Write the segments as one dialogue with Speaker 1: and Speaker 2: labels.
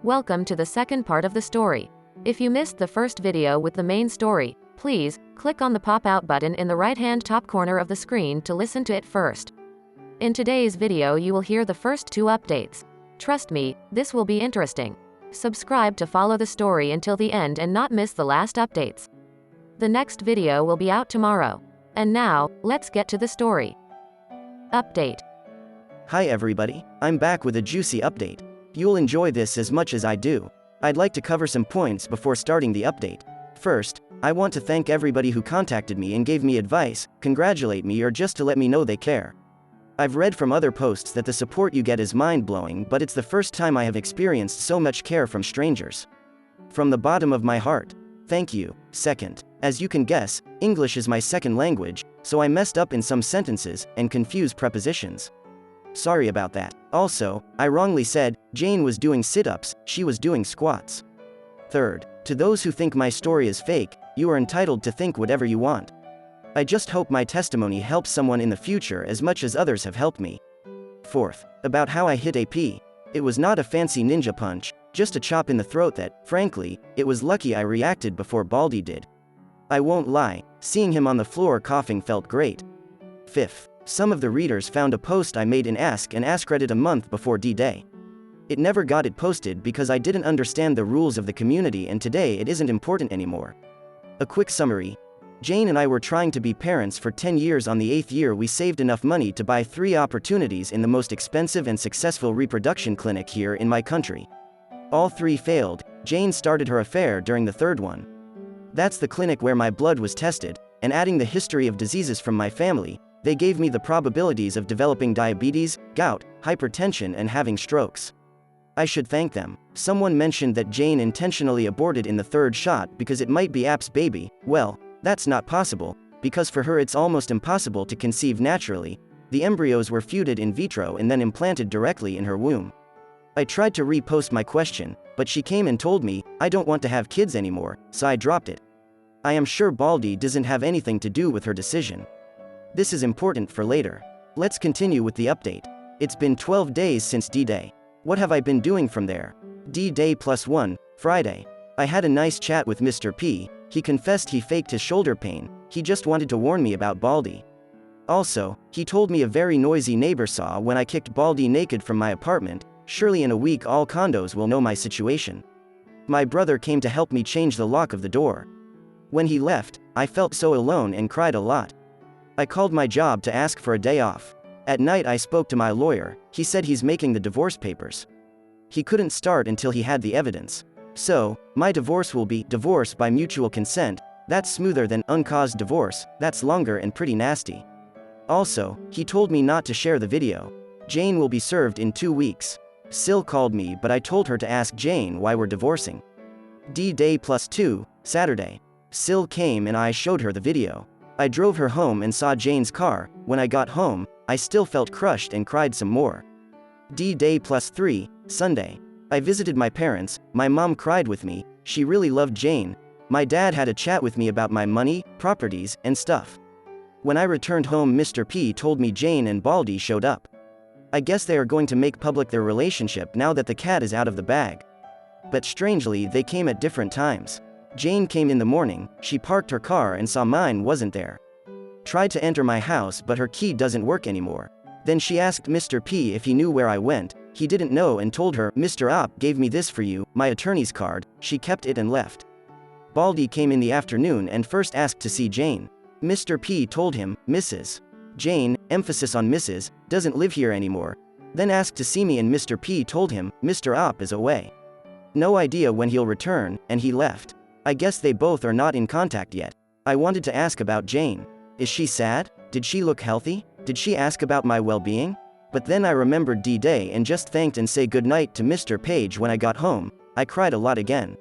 Speaker 1: Welcome to the second part of the story. If you missed the first video with the main story, please click on the pop-out button in the right-hand top corner of the screen to listen to it first. In today's video you will hear the first two updates. Trust me, this will be interesting. Subscribe to follow the story until the end and not miss the last updates. The next video will be out tomorrow. And now, let's get to the story. Update.
Speaker 2: Hi everybody, I'm back with a juicy update. You'll enjoy this as much as I do. I'd like to cover some points before starting the update. First, I want to thank everybody who contacted me and gave me advice, congratulate me or just to let me know they care. I've read from other posts that the support you get is mind-blowing, but it's the first time I have experienced so much care from strangers. From the bottom of my heart, thank you. Second, as you can guess, English is my second language, so I messed up in some sentences and confused prepositions. Sorry about that. Also, I wrongly said, Jane was doing sit-ups, she was doing squats. Third, to those who think my story is fake, you are entitled to think whatever you want. I just hope my testimony helps someone in the future as much as others have helped me. Fourth, about how I hit AP. It was not a fancy ninja punch, just a chop in the throat that, frankly, it was lucky I reacted before Baldy did. I won't lie, seeing him on the floor coughing felt great. Fifth, some of the readers found a post I made in Ask Reddit a month before D-Day. It never got it posted because I didn't understand the rules of the community and today it isn't important anymore. A quick summary. Jane and I were trying to be parents for 10 years. On the 8th year we saved enough money to buy 3 opportunities in the most expensive and successful reproduction clinic here in my country. All 3 failed. Jane started her affair during the 3rd one. That's the clinic where my blood was tested, and adding the history of diseases from my family, they gave me the probabilities of developing diabetes, gout, hypertension and having strokes. I should thank them. Someone mentioned that Jane intentionally aborted in the 3rd shot because it might be App's baby. Well, that's not possible, because for her it's almost impossible to conceive naturally. The embryos were fused in vitro and then implanted directly in her womb. I tried to repost my question, but she came and told me, I don't want to have kids anymore, so I dropped it. I am sure Baldy doesn't have anything to do with her decision. This is important for later. Let's continue with the update. It's been 12 days since D-Day. What have I been doing from there? D-Day +1, Friday. I had a nice chat with Mr. P. He confessed he faked his shoulder pain, he just wanted to warn me about Baldy. Also, he told me a very noisy neighbor saw when I kicked Baldy naked from my apartment. Surely in a week all condos will know my situation. My brother came to help me change the lock of the door. When he left, I felt so alone and cried a lot. I called my job to ask for a day off. At night I spoke to my lawyer, he said he's making the divorce papers. He couldn't start until he had the evidence. So, my divorce will be divorce by mutual consent. That's smoother than uncaused divorce, that's longer and pretty nasty. Also, he told me not to share the video. Jane will be served in 2 weeks. Sil called me but I told her to ask Jane why we're divorcing. D-Day +2, Saturday. Sil came and I showed her the video. I drove her home and saw Jane's car. When I got home, I still felt crushed and cried some more. D-Day +3, Sunday. I visited my parents, my mom cried with me, she really loved Jane. My dad had a chat with me about my money, properties, and stuff. When I returned home Mr. P told me Jane and Baldy showed up. I guess they are going to make public their relationship now that the cat is out of the bag. But strangely they came at different times. Jane came in the morning, she parked her car and saw mine wasn't there. Tried to enter my house but her key doesn't work anymore. Then she asked Mr. P if he knew where I went, he didn't know and told her, Mr. Opp gave me this for you, my attorney's card, she kept it and left. Baldy came in the afternoon and first asked to see Jane. Mr. P told him, Mrs. Jane, emphasis on Mrs., doesn't live here anymore. Then asked to see me and Mr. P told him, Mr. Opp is away. No idea when he'll return, and he left. I guess they both are not in contact yet. I wanted to ask about Jane. Is she sad? Did she look healthy? Did she ask about my well-being? But then I remembered D-Day and just thanked and say goodnight to Mr. Page when I got home. I cried a lot again.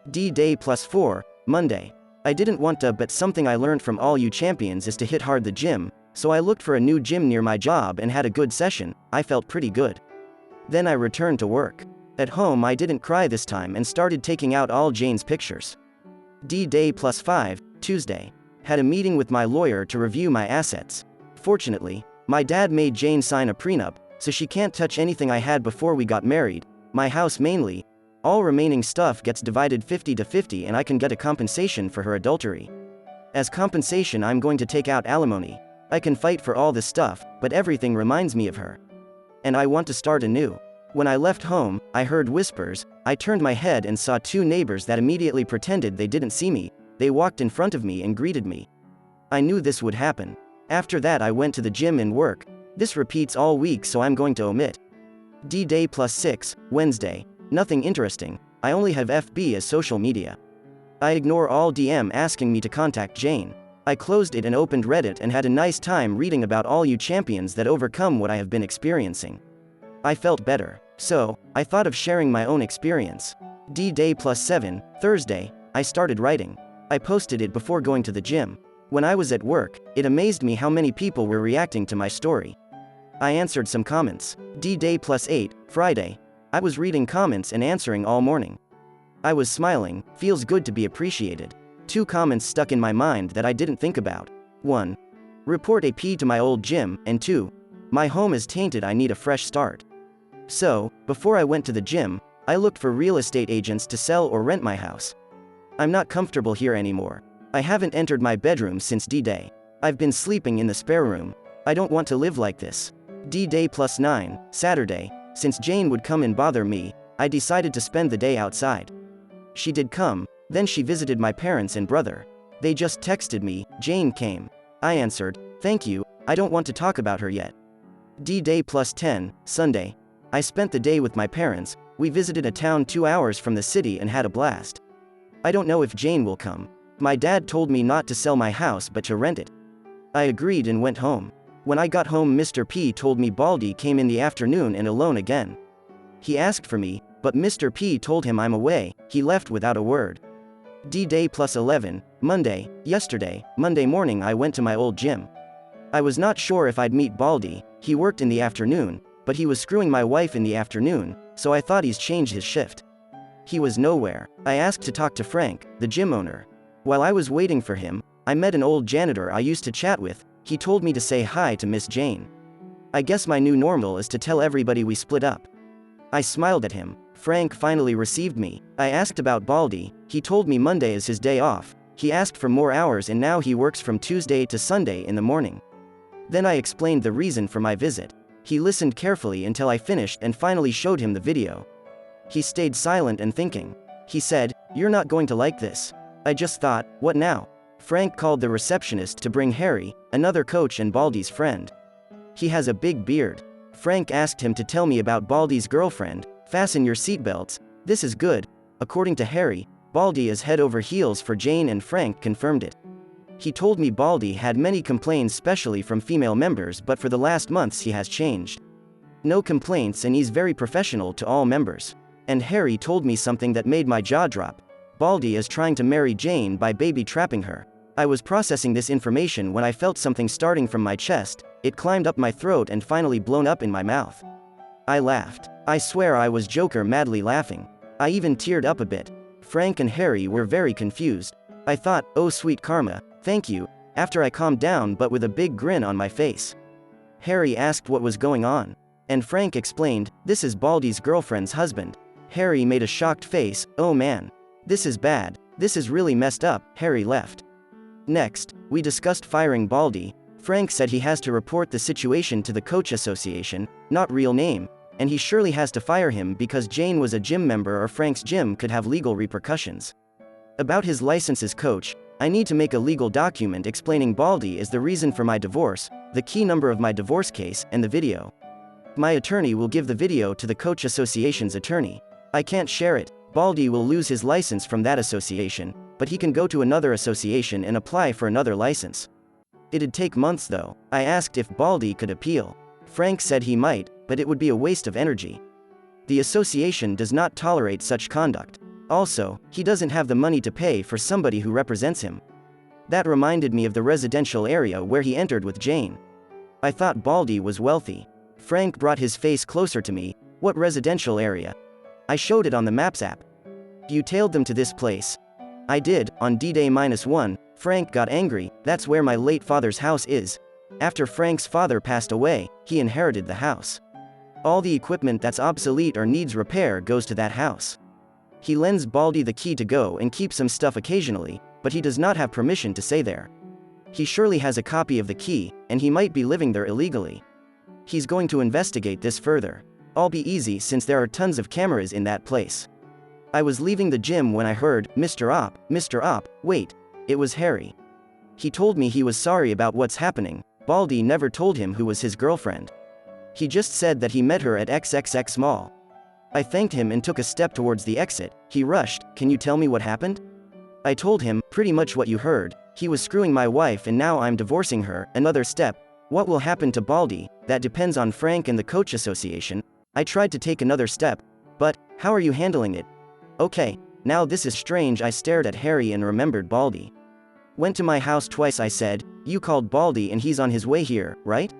Speaker 2: D-Day +4, Monday. I didn't want to, but something I learned from all you champions is to hit hard the gym, so I looked for a new gym near my job and had a good session. I felt pretty good. Then I returned to work. At home I didn't cry this time and started taking out all Jane's pictures. D-Day +5, Tuesday. Had a meeting with my lawyer to review my assets. Fortunately, my dad made Jane sign a prenup, so she can't touch anything I had before we got married, my house mainly. All remaining stuff gets divided 50-50 and I can get a compensation for her adultery. As compensation I'm going to take out alimony. I can fight for all this stuff, but everything reminds me of her. And I want to start anew. When I left home, I heard whispers. I turned my head and saw two neighbors that immediately pretended they didn't see me. They walked in front of me and greeted me. I knew this would happen. After that I went to the gym and work. This repeats all week so I'm going to omit. D-Day +6, Wednesday. Nothing interesting. I only have FB as social media. I ignore all DM asking me to contact Jane. I closed it and opened Reddit and had a nice time reading about all you champions that overcome what I have been experiencing. I felt better. So, I thought of sharing my own experience. D-Day +7, Thursday. I started writing. I posted it before going to the gym. When I was at work, it amazed me how many people were reacting to my story. I answered some comments. D-Day +8, Friday. I was reading comments and answering all morning. I was smiling. Feels good to be appreciated. 2 comments stuck in my mind that I didn't think about. 1. Report AP to my old gym, and 2. My home is tainted, I need a fresh start. So, before I went to the gym, I looked for real estate agents to sell or rent my house. I'm not comfortable here anymore. I haven't entered my bedroom since D-Day. I've been sleeping in the spare room. I don't want to live like this. D-Day +9, Saturday. Since Jane would come and bother me, I decided to spend the day outside. She did come, then she visited my parents and brother. They just texted me, Jane came. I answered, thank you, I don't want to talk about her yet. D-Day +10, Sunday. I spent the day with my parents. We visited a town 2 hours from the city and had a blast. I don't know if Jane will come. My dad told me not to sell my house but to rent it. I agreed and went home. When I got home Mr. P told me Baldy came in the afternoon and alone again. He asked for me, but Mr. P told him I'm away. He left without a word. D-Day +11, Monday. Yesterday, Monday morning I went to my old gym. I was not sure if I'd meet Baldy. He worked in the afternoon, but he was screwing my wife in the afternoon, so I thought he's changed his shift. He was nowhere. I asked to talk to Frank, the gym owner. While I was waiting for him, I met an old janitor I used to chat with. He told me to say hi to Miss Jane. I guess my new normal is to tell everybody we split up. I smiled at him. Frank finally received me. I asked about Baldy. He told me Monday is his day off. He asked for more hours and now he works from Tuesday to Sunday in the morning. Then I explained the reason for my visit. He listened carefully until I finished and finally showed him the video. He stayed silent and thinking. He said, "You're not going to like this." I just thought, what now? Frank called the receptionist to bring Harry, another coach and Baldy's friend. He has a big beard. Frank asked him to tell me about Baldy's girlfriend. Fasten your seatbelts. This is good. According to Harry, Baldy is head over heels for Jane and Frank confirmed it. He told me Baldy had many complaints especially from female members but for the last months he has changed. No complaints and he's very professional to all members. And Harry told me something that made my jaw drop. Baldy is trying to marry Jane by baby trapping her. I was processing this information when I felt something starting from my chest. It climbed up my throat and finally blown up in my mouth. I laughed. I swear I was Joker madly laughing. I even teared up a bit. Frank and Harry were very confused. I thought, oh sweet karma, thank you, after I calmed down but with a big grin on my face. Harry asked what was going on. And Frank explained, this is Baldy's girlfriend's husband. Harry made a shocked face, oh man. This is bad. This is really messed up. Harry left. Next, we discussed firing Baldy. Frank said he has to report the situation to the coach association, not real name, and he surely has to fire him because Jane was a gym member or Frank's gym could have legal repercussions. About his license as coach, I need to make a legal document explaining Baldy is the reason for my divorce, the key number of my divorce case, and the video. My attorney will give the video to the coach association's attorney. I can't share it. Baldy will lose his license from that association, but he can go to another association and apply for another license. It'd take months though. I asked if Baldy could appeal. Frank said he might, but it would be a waste of energy. The association does not tolerate such conduct. Also, he doesn't have the money to pay for somebody who represents him. That reminded me of the residential area where he entered with Jane. I thought Baldy was wealthy. Frank brought his face closer to me. What residential area? I showed it on the Maps app. You tailed them to this place. I did. On D-Day -1, Frank got angry. That's where my late father's house is. After Frank's father passed away, he inherited the house. All the equipment that's obsolete or needs repair goes to that house. He lends Baldy the key to go and keep some stuff occasionally, but he does not have permission to stay there. He surely has a copy of the key, and he might be living there illegally. He's going to investigate this further. All be easy since there are tons of cameras in that place. I was leaving the gym when I heard, Mr. Op, wait. It was Harry. He told me he was sorry about what's happening. Baldy never told him who was his girlfriend. He just said that he met her at XXX Mall. I thanked him and took a step towards the exit. He rushed, "Can you tell me what happened?" I told him, "Pretty much what you heard. He was screwing my wife and now I'm divorcing her." Another step. What will happen to Baldy? That depends on Frank and the coach association. I tried to take another step. But, how are you handling it? Okay, now this is strange. I stared at Harry and remembered Baldy. Went to my house twice. I said, "You called Baldy and he's on his way here, right?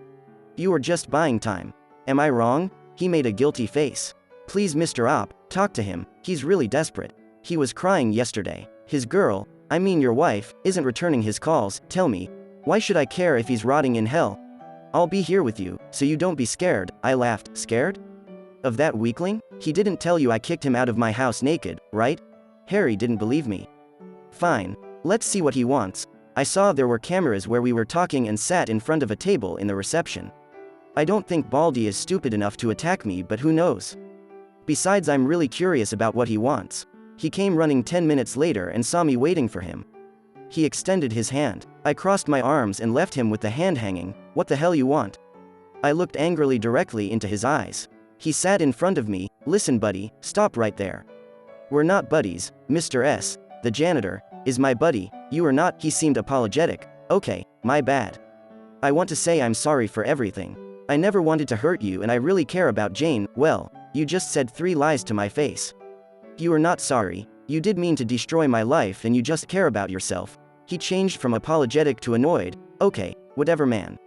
Speaker 2: You were just buying time. Am I wrong?" He made a guilty face. "Please Mr. Op, talk to him, he's really desperate. He was crying yesterday. His girl, I mean your wife, isn't returning his calls. Tell me, why should I care if he's rotting in hell? I'll be here with you, so you don't be scared." I laughed. Scared? Of that weakling? He didn't tell you I kicked him out of my house naked, right? Harry didn't believe me. Fine. Let's see what he wants. I saw there were cameras where we were talking and sat in front of a table in the reception. I don't think Baldy is stupid enough to attack me, but who knows? Besides, I'm really curious about what he wants. He came running 10 minutes later and saw me waiting for him. He extended his hand. I crossed my arms and left him with the hand hanging. "What the hell you want?" I looked angrily directly into his eyes. He sat in front of me. "Listen buddy, stop right there. We're not buddies. Mr. S, the janitor, is my buddy, you are not." He seemed apologetic. "Okay, my bad. I want to say I'm sorry for everything. I never wanted to hurt you and I really care about Jane." "Well, you just said 3 lies to my face. You are not sorry, you did mean to destroy my life and you just care about yourself." He changed from apologetic to annoyed. "Okay, whatever man.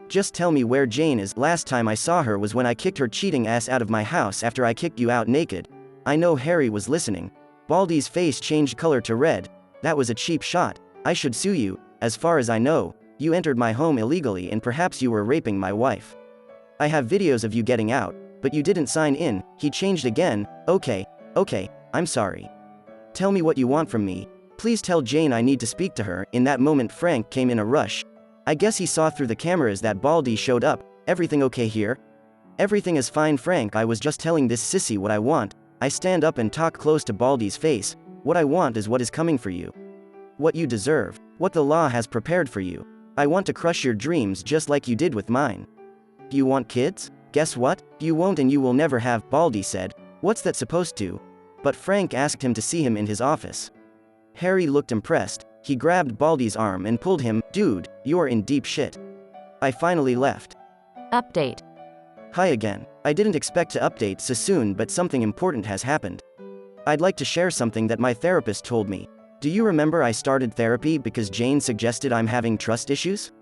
Speaker 2: Just tell me where Jane is." "Last time I saw her was when I kicked her cheating ass out of my house after I kicked you out naked." I know Harry was listening. Baldy's face changed color to red. "That was a cheap shot. I should sue you. As far as I know, you entered my home illegally and perhaps you were raping my wife. I have videos of you getting out, but you didn't sign in." He changed again. Okay, I'm sorry. Tell me what you want from me. Please tell Jane I need to speak to her." In that moment Frank came in a rush. I guess he saw through the cameras that Baldy showed up. "Everything okay here?" "Everything is fine Frank, I was just telling this sissy what I want." I stand up and talk close to Baldy's face. "What I want is what is coming for you. What you deserve. What the law has prepared for you. I want to crush your dreams just like you did with mine." "Do you want kids? Guess what? You won't and you will never have," Baldy said. "What's that supposed to?" But Frank asked him to see him in his office. Harry looked impressed. He grabbed Baldy's arm and pulled him. "Dude, you're in deep shit." I finally left.
Speaker 1: Update.
Speaker 2: Hi again. I didn't expect to update so soon, but something important has happened. I'd like to share something that my therapist told me. Do you remember I started therapy because Jane suggested I'm having trust issues?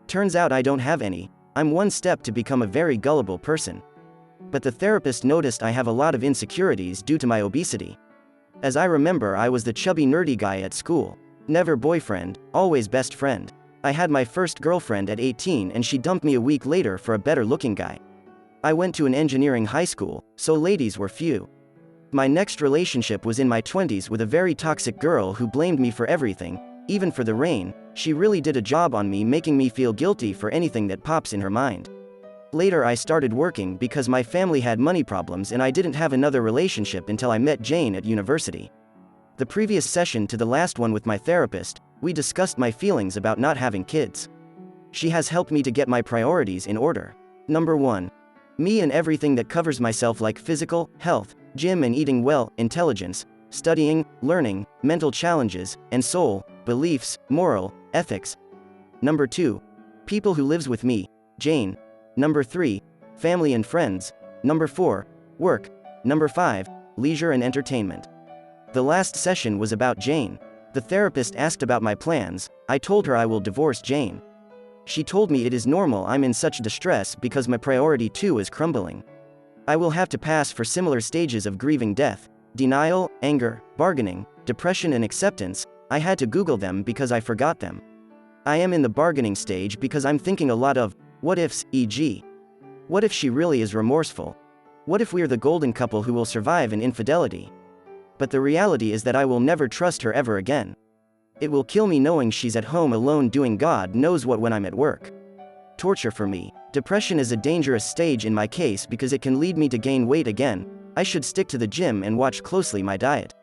Speaker 2: Turns out I don't have any. I'm one step to become a very gullible person. But the therapist noticed I have a lot of insecurities due to my obesity. As I remember, I was the chubby nerdy guy at school. Never boyfriend, always best friend. I had my first girlfriend at 18 and she dumped me a week later for a better looking guy. I went to an engineering high school, so ladies were few. My next relationship was in my 20s with a very toxic girl who blamed me for everything, even for the rain. She really did a job on me, making me feel guilty for anything that pops in her mind. Later I started working because my family had money problems and I didn't have another relationship until I met Jane at university. The previous session to the last one with my therapist, we discussed my feelings about not having kids. She has helped me to get my priorities in order. Number 1. Me and everything that covers myself, like physical, health, gym and eating well, intelligence, studying, learning, mental challenges, and soul, beliefs, moral, ethics. Number 2. People who lives with me, Jane. Number 3. Family and friends. Number 4. Work. Number 5. Leisure and entertainment. The last session was about Jane. The therapist asked about my plans. I told her I will divorce Jane. She told me it is normal I'm in such distress because my priority too is crumbling. I will have to pass for similar stages of grieving death: denial, anger, bargaining, depression and acceptance. I had to Google them because I forgot them. I am in the bargaining stage because I'm thinking a lot of what ifs, e.g. what if she really is remorseful? What if we are the golden couple who will survive an infidelity? But the reality is that I will never trust her ever again. It will kill me knowing she's at home alone doing God knows what when I'm at work. Torture for me. Depression is a dangerous stage in my case because it can lead me to gain weight again. I should stick to the gym and watch closely my diet.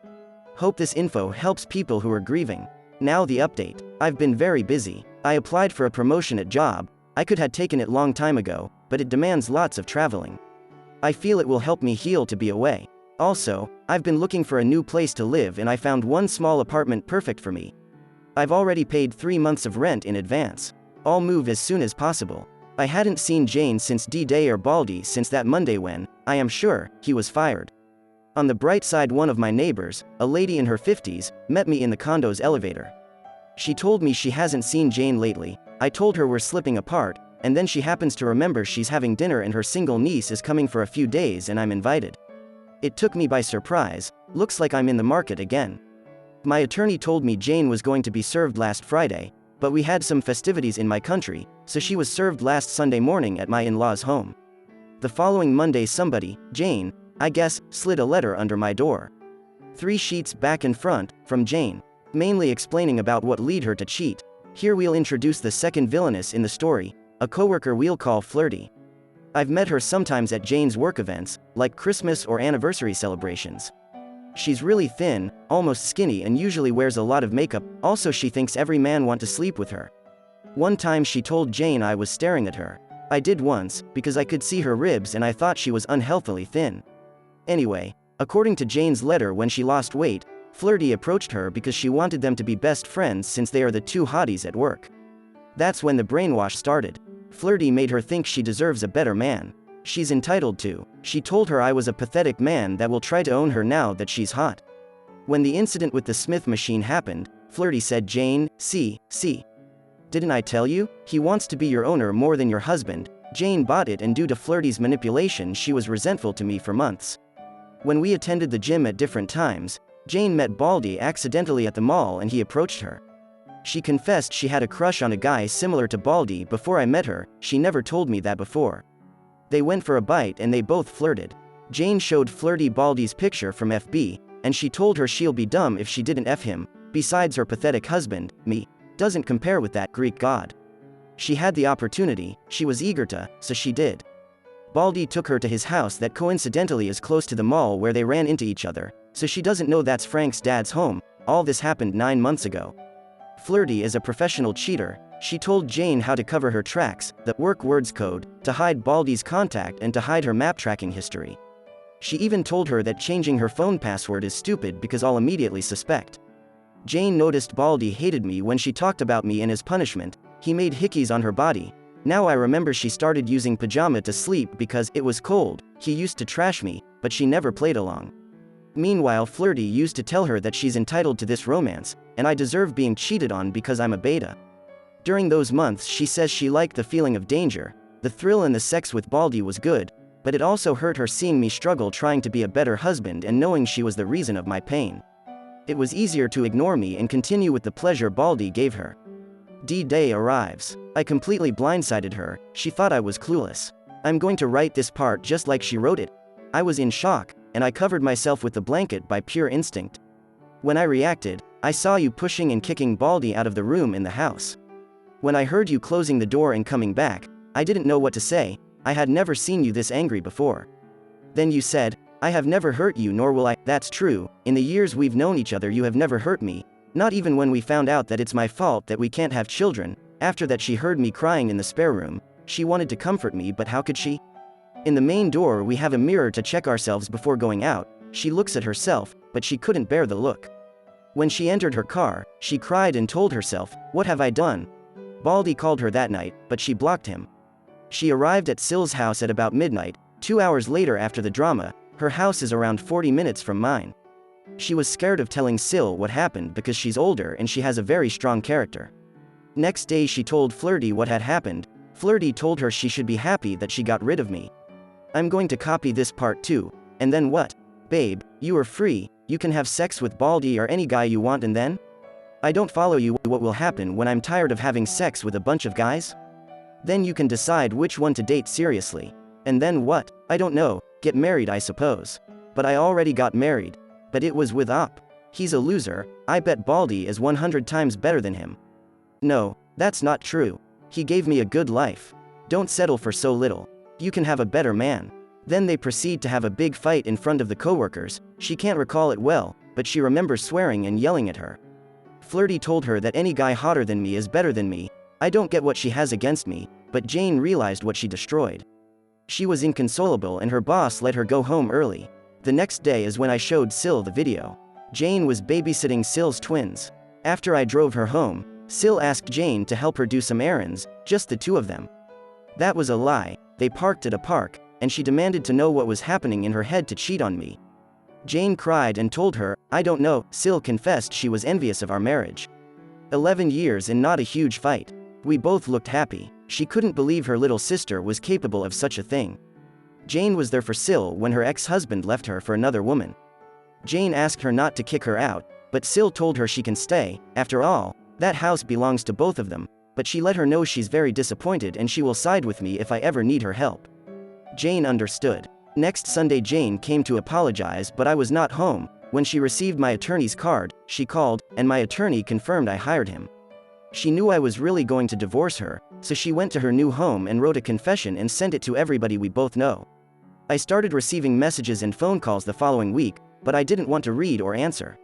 Speaker 2: Hope this info helps people who are grieving. Now the update. I've been very busy. I applied for a promotion at job. I could have taken it long time ago, but it demands lots of traveling. I feel it will help me heal to be away. Also, I've been looking for a new place to live and I found one small apartment perfect for me. I've already paid 3 months of rent in advance. I'll move as soon as possible. I hadn't seen Jane since D-Day or Baldy since that Monday when, I am sure, he was fired. On the bright side, one of my neighbors, a lady in her 50s, met me in the condo's elevator. She told me she hasn't seen Jane lately. I told her we're slipping apart, and then she happens to remember she's having dinner and her single niece is coming for a few days and I'm invited. It took me by surprise. Looks like I'm in the market again. My attorney told me Jane was going to be served last Friday, but we had some festivities in my country, so she was served last Sunday morning at my in-laws' home. The following Monday somebody, Jane, I guess, slid a letter under my door. 3 sheets back and front, from Jane, mainly explaining about what led her to cheat. Here we'll introduce the second villainess in the story, a coworker we'll call Flirty. I've met her sometimes at Jane's work events, like Christmas or anniversary celebrations. She's really thin, almost skinny and usually wears a lot of makeup. Also she thinks every man wants to sleep with her. One time she told Jane I was staring at her. I did once, because I could see her ribs and I thought she was unhealthily thin. Anyway, according to Jane's letter, when she lost weight, Flirty approached her because she wanted them to be best friends since they are the 2 hotties at work. That's when the brainwash started. Flirty made her think she deserves a better man. She's entitled to. She told her I was a pathetic man that will try to own her now that she's hot. When the incident with the Smith machine happened, Flirty said, Jane, see. Didn't I tell you? He wants to be your owner more than your husband. Jane bought it, and due to Flirty's manipulation she was resentful to me for months. When we attended the gym at different times, Jane met Baldy accidentally at the mall and he approached her. She confessed she had a crush on a guy similar to Baldy before I met her. She never told me that before. They went for a bite and they both flirted. Jane showed Flirty Baldy's picture from FB, and she told her she'll be dumb if she didn't F him. Besides, her pathetic husband, me, doesn't compare with that Greek god. She had the opportunity, she was eager to, so she did. Baldy took her to his house that coincidentally is close to the mall where they ran into each other, so she doesn't know that's Frank's dad's home. All this happened 9 months ago. Flirty is a professional cheater. She told Jane how to cover her tracks, the work words code, to hide Baldy's contact and to hide her map tracking history. She even told her that changing her phone password is stupid because I'll immediately suspect. Jane noticed Baldy hated me when she talked about me, and as punishment, he made hickeys on her body. Now I remember she started using pajama to sleep because it was cold. He used to trash me, but she never played along. Meanwhile, Flirty used to tell her that she's entitled to this romance, and I deserve being cheated on because I'm a beta. During those months she says she liked the feeling of danger. The thrill and the sex with Baldy was good, but it also hurt her seeing me struggle trying to be a better husband and knowing she was the reason of my pain. It was easier to ignore me and continue with the pleasure Baldy gave her. D-Day arrives. I completely blindsided her. She thought I was clueless. I'm going to write this part just like she wrote it. I was in shock, and I covered myself with the blanket by pure instinct. When I reacted, I saw you pushing and kicking Baldy out of the room in the house. When I heard you closing the door and coming back, I didn't know what to say. I had never seen you this angry before. Then you said, I have never hurt you, nor will I. That's true. In the years we've known each other you have never hurt me. Not even when we found out that it's my fault that we can't have children. After that she heard me crying in the spare room. She wanted to comfort me, but how could she? In the main door we have a mirror to check ourselves before going out. She looks at herself, but she couldn't bear the look. When she entered her car, she cried and told herself, what have I done? Baldy called her that night, but she blocked him. She arrived at Syl's house at about midnight. 2 hours later after the drama, her house is around 40 minutes from mine. She was scared of telling Syl what happened because she's older and she has a very strong character. Next day she told Flirty what had happened. Flirty told her she should be happy that she got rid of me. I'm going to copy this part too. And then what? Babe, you are free. You can have sex with Baldy or any guy you want, and then? I don't follow you. What will happen when I'm tired of having sex with a bunch of guys? Then you can decide which one to date seriously. And then what? I don't know. Get married, I suppose. But I already got married. But it was with Op. He's a loser. I bet Baldy is 100 times better than him. No, that's not true. He gave me a good life. Don't settle for so little. You can have a better man. Then they proceed to have a big fight in front of the coworkers. She can't recall it well, but she remembers swearing and yelling at her. Flirty told her that any guy hotter than me is better than me. I don't get what she has against me, but Jane realized what she destroyed. She was inconsolable and her boss let her go home early. The next day is when I showed Sil the video. Jane was babysitting Sil's twins. After I drove her home, Sil asked Jane to help her do some errands, just the two of them. That was a lie. They parked at a park, and she demanded to know what was happening in her head to cheat on me. Jane cried and told her, "I don't know." Sil confessed she was envious of our marriage. 11 years and not a huge fight. We both looked happy. She couldn't believe her little sister was capable of such a thing. Jane was there for Sil when her ex-husband left her for another woman. Jane asked her not to kick her out, but Sil told her she can stay. After all, that house belongs to both of them, but she let her know she's very disappointed and she will side with me if I ever need her help. Jane understood. Next Sunday Jane came to apologize, but I was not home. When she received my attorney's card, she called, and my attorney confirmed I hired him. She knew I was really going to divorce her, so she went to her new home and wrote a confession and sent it to everybody we both know. I started receiving messages and phone calls the following week, but I didn't want to read or answer.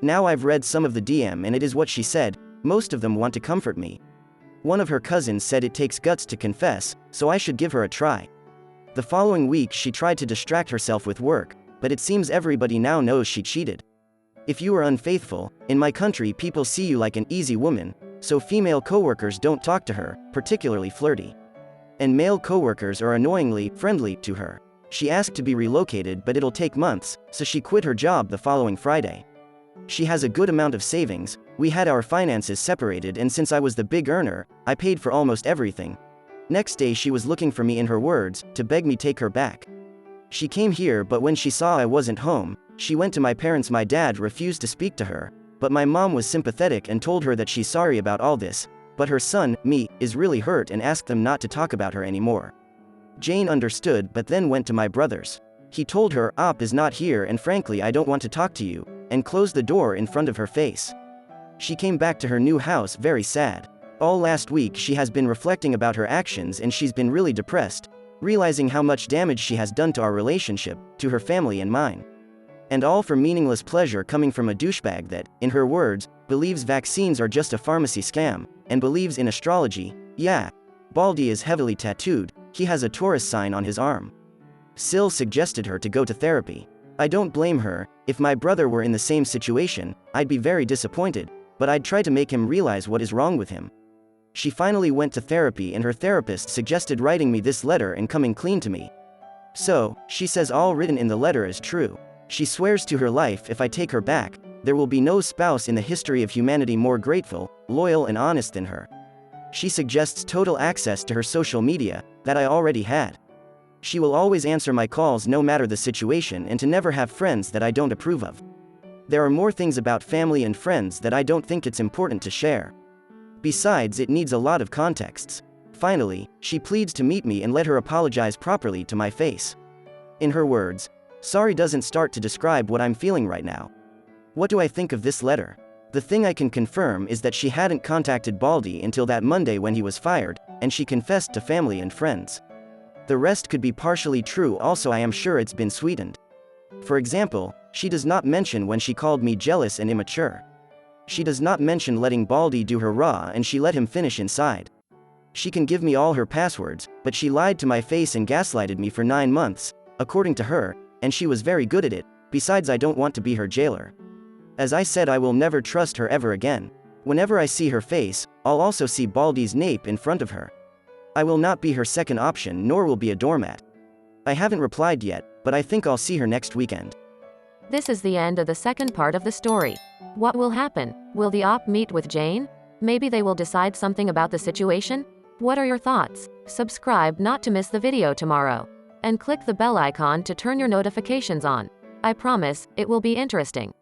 Speaker 2: Now I've read some of the DM and it is what she said. Most of them want to comfort me. One of her cousins said it takes guts to confess, so I should give her a try. The following week she tried to distract herself with work, but it seems everybody now knows she cheated. If you are unfaithful, in my country people see you like an easy woman, so female coworkers don't talk to her, particularly Flirty. And male coworkers are annoyingly friendly to her. She asked to be relocated, but it'll take months, so she quit her job the following Friday. She has a good amount of savings. We had our finances separated, and since I was the big earner, I paid for almost everything. Next day she was looking for me, in her words, to beg me take her back. She came here, but when she saw I wasn't home, she went to my parents. My dad refused to speak to her, but my mom was sympathetic and told her that she's sorry about all this, but her son, me, is really hurt and asked them not to talk about her anymore. Jane understood, but then went to my brothers. He told her, "Op is not here and frankly I don't want to talk to you," and closed the door in front of her face. She came back to her new house very sad. All last week she has been reflecting about her actions and she's been really depressed, realizing how much damage she has done to our relationship, to her family and mine. And all for meaningless pleasure coming from a douchebag that, in her words, believes vaccines are just a pharmacy scam, and believes in astrology. Yeah. Baldy is heavily tattooed. He has a Taurus sign on his arm. Sil suggested her to go to therapy. I don't blame her. If my brother were in the same situation, I'd be very disappointed, but I'd try to make him realize what is wrong with him. She finally went to therapy and her therapist suggested writing me this letter and coming clean to me. So, she says all written in the letter is true. She swears to her life if I take her back, there will be no spouse in the history of humanity more grateful, loyal and honest than her. She suggests total access to her social media, that I already had. She will always answer my calls no matter the situation and to never have friends that I don't approve of. There are more things about family and friends that I don't think it's important to share. Besides, it needs a lot of contexts. Finally, she pleads to meet me and let her apologize properly to my face. In her words, "Sorry doesn't start to describe what I'm feeling right now." What do I think of this letter? The thing I can confirm is that she hadn't contacted Baldy until that Monday when he was fired, and she confessed to family and friends. The rest could be partially true also. I am sure it's been sweetened. For example, she does not mention when she called me jealous and immature. She does not mention letting Baldy do her raw and she let him finish inside. She can give me all her passwords, but she lied to my face and gaslighted me for 9 months, according to her, and she was very good at it. Besides, I don't want to be her jailer. As I said, I will never trust her ever again. Whenever I see her face, I'll also see Baldy's nape in front of her. I will not be her second option, nor will be a doormat. I haven't replied yet, but I think I'll see her next weekend.
Speaker 1: This is the end of the second part of the story. What will happen? Will the op meet with Jane? Maybe they will decide something about the situation? What are your thoughts? Subscribe not to miss the video tomorrow. And click the bell icon to turn your notifications on. I promise, it will be interesting.